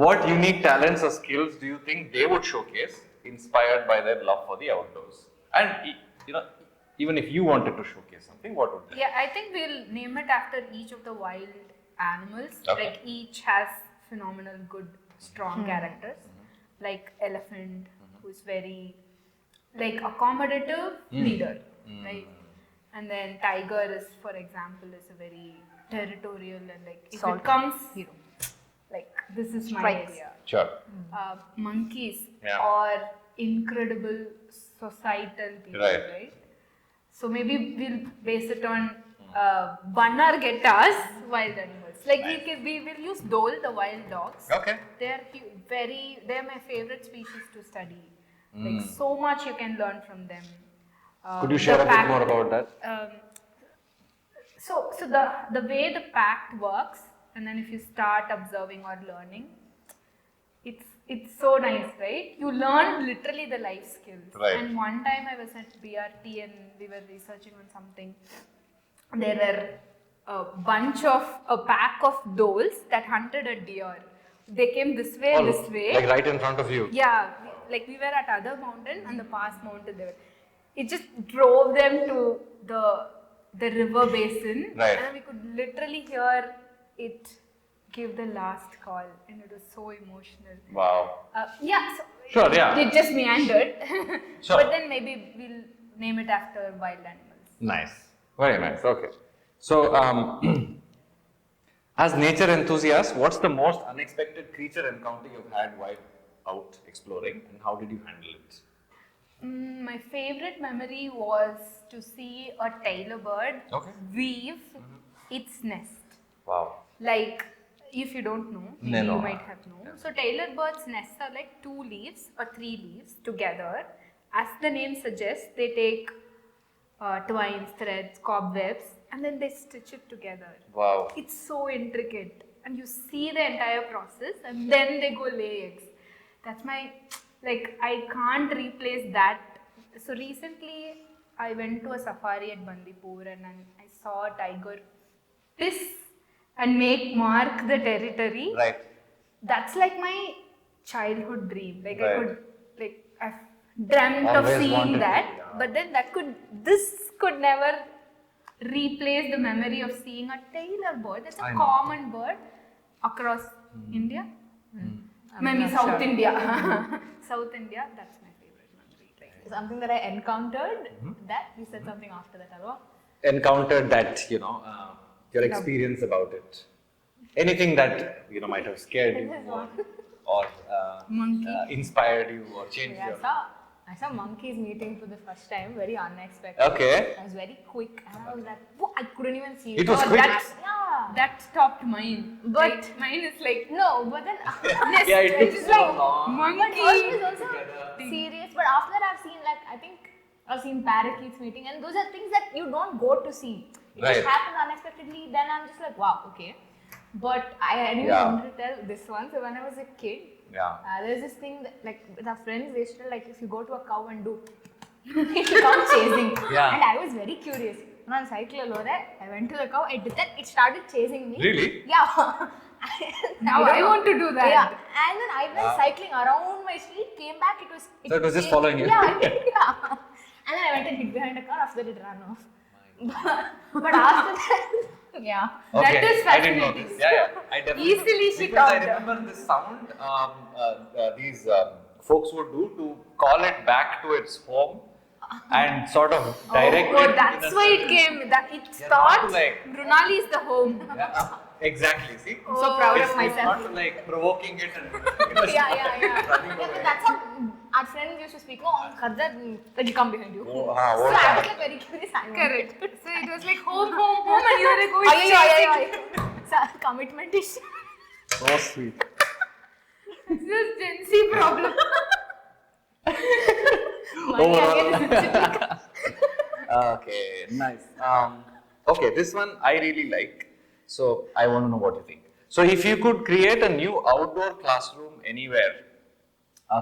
What unique talents or skills do you think they would showcase, inspired by their love for the outdoors? And you know, even if you wanted to showcase something, what would that? Yeah, I think we'll name it after each of the wild animals. Okay. Like each has phenomenal, good, strong characters. Like elephant, who's very like accommodative leader, right? And then tiger is, for example, is a very territorial and like if it comes, hero. Like this is my Strikes. area. Sure. Monkeys Yeah. are incredible societal people, Right. right? So maybe we'll base it on Bannar Gettas, wild animals. Like we will use Dole, the wild dogs. Okay. They're my favorite species to study. Like so much you can learn from them. Could you The share a bit pack- more about that? So the way the pact works, and then if you start observing or learning, it's so nice, right? You learn literally the life skills. Right. And one time I was at BRT and we were researching on something. There were a pack of doles that hunted a deer. They came this way, this way. Like right in front of you. Yeah, like we were at other mountain and the past mountain they were. It just drove them to the river basin, Right. and we could literally hear it give the last call, and it was so emotional. Wow. Yeah, so Sure, yeah. it just meandered. Sure. But then maybe we'll name it after wild animals. Nice. Very nice. Okay. So, as nature enthusiasts, what's the most unexpected creature encounter you've had while out exploring, and how did you handle it? My favorite memory was to see a tailor bird Okay. weave its nest. Wow. Like, if you don't know, maybe No. you might have known. Yeah. So, tailor birds' nests are like 2 leaves or 3 leaves together. As the name suggests, they take twines, threads, cobwebs, and then they stitch it together. Wow. It's so intricate, and you see the entire process, and then they go lay eggs. That's my, like, I can't replace that. So recently, I went to a safari at Bandipur, and I saw a tiger piss and mark the territory. Right. That's like my childhood dream. Like Right. I've dreamt of Always seeing wanted to, that, yeah. but then this could never replace the memory of seeing a tailor bird. That's a I know. common bird across India. I'm Maybe not South sure. India. South India, that's my favorite memory. Like, Something that I encountered, that you said something after that, Alva. Encountered that, your experience about it. Anything that, might have scared you or Monkey. inspired you or changed Yeah, your... I saw monkeys meeting for the first time, very unexpected. Okay. I was very quick and I was like, "Whoa," I couldn't even see It was quick? Yeah. that stopped mine. But- Right? Mine is like, No, but then Yeah, it took It's so like long. monkey. Hers was also serious. But after that, I think I've seen parakeets meeting, and those are things that you don't go to see. It Right. just happened unexpectedly. Then I'm just like, wow, okay. But I didn't Yeah. want to tell this one. So when I was a kid, Yeah. there's this thing that, like, with our friends, they used to, like, if you go to a cow and do, it will come chasing. Yeah. And I was very curious. When I cycle alone, I went to the cow, I did that, it started chasing me. Really? Yeah. Now I want to do that. Yeah. And then I went cycling around my street, came back, So it was just following you? Yeah, yeah. And then I went and hid behind a car, after that it ran off. But after that, yeah. Okay, That is I didn't know fascinating. this. Yeah. I definitely Easily she because I talked. remember this sound these folks would do to call it back to its home and sort of direct Oh, it. that's in a why it certain- came. That it Yeah, not thought to like- Mrunali is the home. Yeah, exactly. See, I'm so proud it's, of myself. It's not to like provoking it and Yeah. running Yeah, away. but that's how our friends used to speak. No, Khadar, it'll come behind you. Oh, So what I was that? like very curious. I went. Correct. So it was like home, and you were like, oh, it's Ayo. chasing. So, commitment issue. So sweet. This is Gen Z problem. Money again is Okay, nice. Okay, this one I really like. So I want to know what you think. So if you could create a new outdoor classroom anywhere,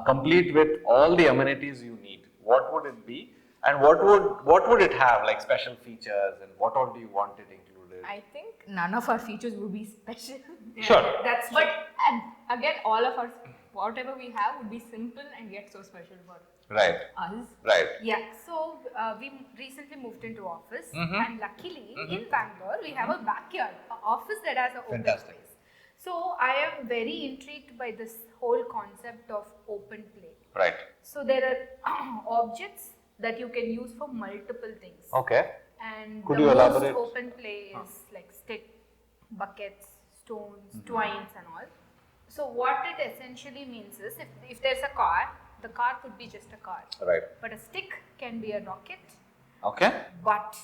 complete with all the amenities you need, what would it be? And what would it have, like special features, and what all do you want it included? I think none of our features would be special. Sure. That's But again, all of our, whatever we have would be simple and yet so special for Right, us. right. Yeah, so we recently moved into office, Mhm. and luckily in Bangalore we have a backyard, an office that has an open Fantastic. space. So I am very intrigued by this whole concept of open play. Right. So there are objects that you can use for multiple things. Okay. And Could the you most elaborate? open play is like stick, buckets, stones, twines and all. So what it essentially means is if there's a car, the car could be just a car. Right. But a stick can be a rocket, Okay. but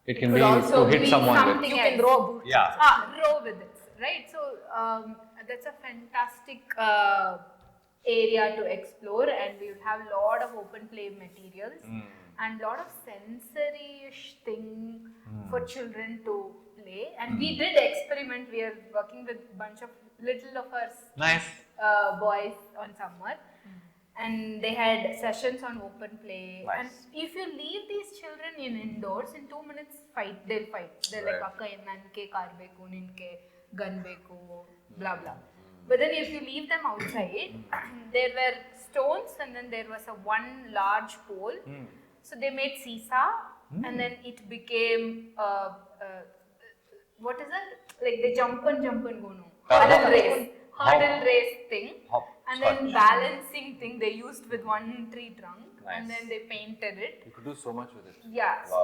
It can Could be also to hit be someone something with. You can else. row. Yeah. row with it, right? So that's a fantastic area to explore, and we would have a lot of open play materials and a lot of sensory-ish thing for children to play. And we did experiment. We are working with a bunch of little of our Nice. boys on summer, and they had sessions on open play. Nice. And if you leave these children in indoors, in 2 minutes they'll fight. They're Right. like akka nanke car beku, ninke gun beku, blah blah. But then if you leave them outside, there were stones, and then there was a one large pole. So they made seesaw, and then it became what is it? Like they jump and go no. Hurdle race. Hurdle race thing. Hop, And then scotch. balancing thing they used with one tree trunk, and Nice. then they painted it. You could do so much with it. Yeah, Wow. so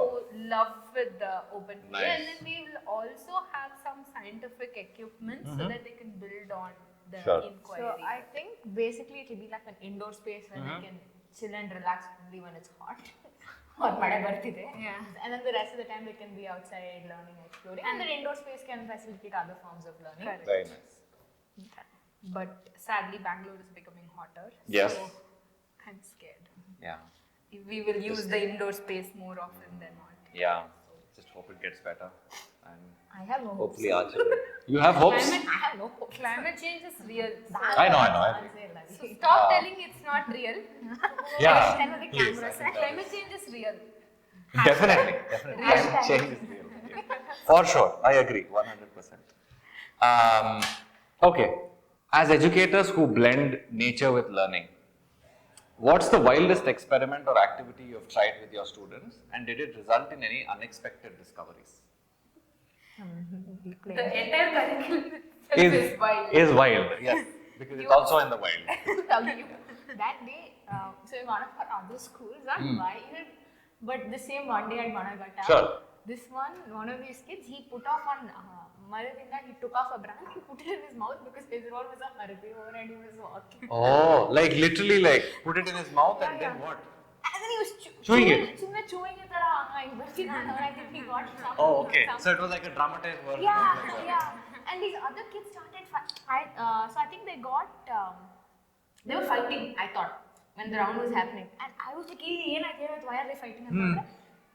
love with the open play. Nice. And then we will also have some scientific equipment so that they can build on the Sure. inquiry. So I think basically it will be like an indoor space where they can chill and relax only when it's hot. Or mada bartide. Yeah. And then the rest of the time they can be outside learning, exploring. And the indoor space can facilitate other forms of learning. Correct. Very nice. But sadly, Bangalore is becoming hotter. Yes. So I'm scared. Yeah. We will use the indoor space more often than not. Yeah. Just hope it gets better. And I have no hopes. hopefully our children. You have hopes? Climate, I have no hopes. climate change is real. So I know. I agree. stop telling it's not real. Yeah. Stand with the Please, camera I side. think Climate change is real. Definitely. Climate change is real. For sure. I agree. 100%. Okay. As educators who blend nature with learning, what's the wildest experiment or activity you have tried with your students, and did it result in any unexpected discoveries? The entire curriculum Is wild. Is wild. Yes, because it's also in the wild. That day, so in one of our other schools, not wild, but the same one day at Managatta. Sure. This one of these kids, he put off on Maradinda, he took off a branch, he put it in his mouth because his role was a herbivore and he was walking. Oh, like literally, like put it in his mouth and then what? And then he was Chewing it. Chewing it. I think he got some. Oh, okay. some- So it was like a dramatized version. Yeah, of like yeah. And these other kids started so I think they got, they were fighting, I thought, when the round was happening. And I was like, why are they fighting?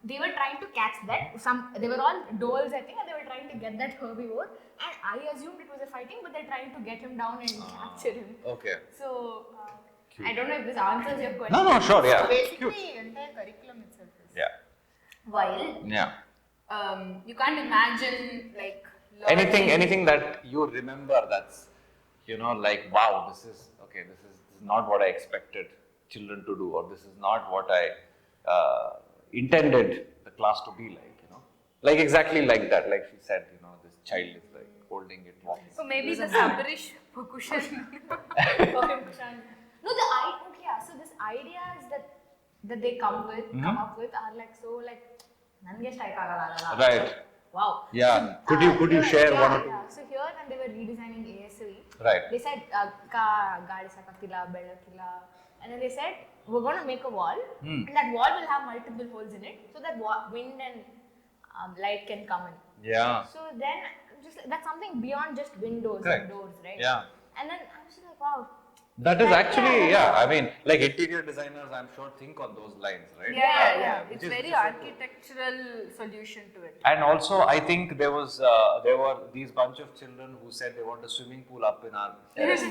They were trying to catch that. They were all dolls, I think, and they were trying to get that herbivore. And I assumed it was a fighting, but they're trying to get him down and capture him. Okay. So, I don't know if this answers your question. No, sure, yeah. So basically, entire curriculum itself is wild. Yeah. You can't imagine like Anything that you remember that's, like, wow, this is not what I expected children to do, or this is not what I intended the class to be like, Like exactly like that, like she said, this child is like holding it, walking. So maybe the Sabarish cushion. No, so this ideas that they come up with are like so like nange strike agala. Right. Wow. Yeah. Could you share one or two? Yeah. So here when they were redesigning ASV, Right. they said gaadi sakatila, belakila, and then they said we're going to make a wall, and that wall will have multiple holes in it, so that wind and light can come in. Yeah. So then, that's something beyond just windows Correct. and doors, right? Yeah. And then I was like, wow. That is actually, yeah. I mean, like interior designers, I'm sure, think on those lines, right? Yeah. Which It's is- very which is so cool. architectural solution to it. And also, I think there were these bunch of children who said they want a swimming pool up in our terrace.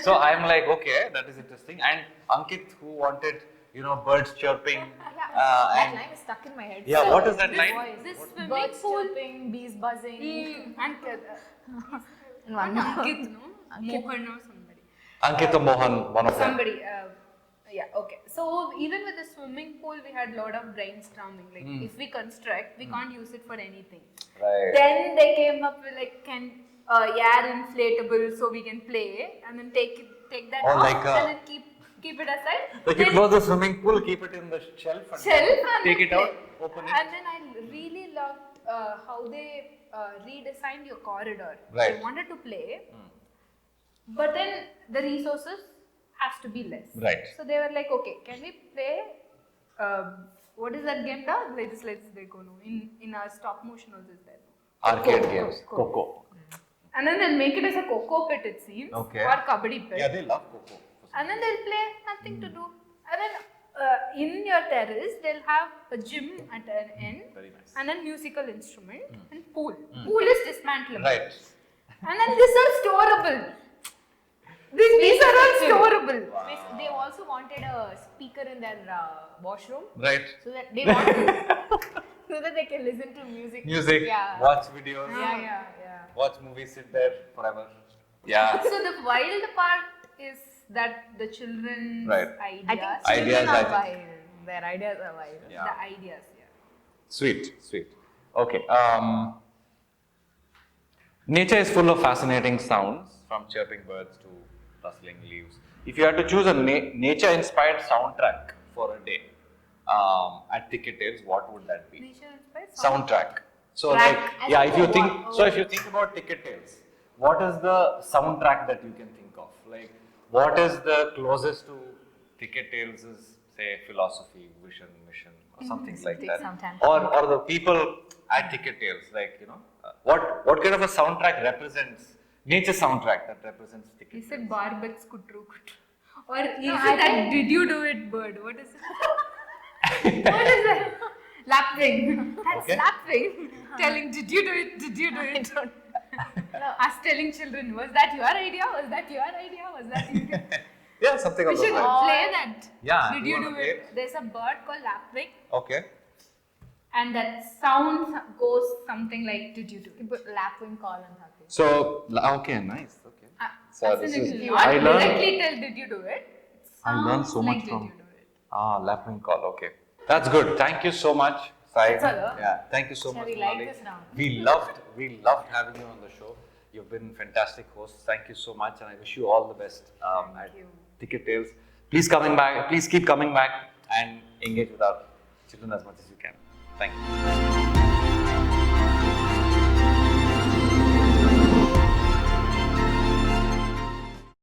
So I'm like, okay, that is interesting. And Ankit, who wanted, birds chirping. That and line is stuck in my head. yeah, what is that this line? voice, this swimming Birds pool. chirping, bees buzzing. And And one more. Ankit, no? Mohan or somebody. Ankit or Mohan, one of them. Somebody. Okay. So even with the swimming pool, we had a lot of brainstorming. Like if we construct, we can't use it for anything. Right. Then they came up with like inflatable so we can play, and then take that Or off like and then keep it aside. Like you Then close the swimming pool, keep it in the shelf and and take then it out, play. open it. And then I really loved how they redesigned your corridor. Right. They wanted to play, but then the resources has to be less. Right. So they were like, okay, can we play? What is that game? Let's go now. In our stop motion also is there. Arcade games, Coco. And then they'll make it as a coco pit, it seems, Okay. or kabaddi pit. Yeah, they love Coco. And then they'll play, nothing to do. And then in your terrace, they'll have a gym at an end, Very nice. and then musical instrument, and pool. Pool is dismantleable. Right. And then these are storable. These are all storable. They also wanted a speaker in their washroom Right. so that they want so that they can listen to music. Music, Yeah. watch videos, Yeah. watch movies, sit there forever. Yeah. So the wild part is that the children's Right. ideas. I think Ideas, children I are think. wild. Their ideas are wild. Yeah. The ideas, Sweet. Okay. Nature is full of fascinating sounds, from chirping birds to rustling leaves. If you had to choose a nature-inspired soundtrack for a day at Thicket Tales, what would that be? Nature inspired Soundtrack. So, Track. like, yeah, if you think, What- so if you think about Thicket Tales, what is the soundtrack that you can think of? Like, what is the closest to Thicket Tales' say philosophy, vision, mission, or something like Take that? some time. Or the people at Thicket Tales, like, what kind of a soundtrack represents nature soundtrack that represents Thicket Is Tales? it barbets kutru kutru? Or is it that did you do it bird? What is it? What is it? Lapping. That's Okay. lapping. Telling, did you do it? Did you do it? Us telling children, was that your idea? Was that your idea? Was that you? Yeah, something We of those should lines. play that. Yeah, Did you you wanna do play it? There's a bird called lapwing, Okay. and that sound goes something like, did you do it? Put lapwing call and something. So, okay, nice. Okay. So As this in, is- if you I not learned- directly tell, did you do it? I learned so Sounds much like, from- did you do it? Lapwing call, okay. That's good. Thank you so much, Sai. That's all, huh? Yeah, thank you so Shall much. we like Mrunali. this round? We loved having you on the show. You've been fantastic hosts. Thank you so much, and I wish you all the best at you. Thicket Tales. Please coming back. Please keep coming back and engage with our children as much as you can. Thank you.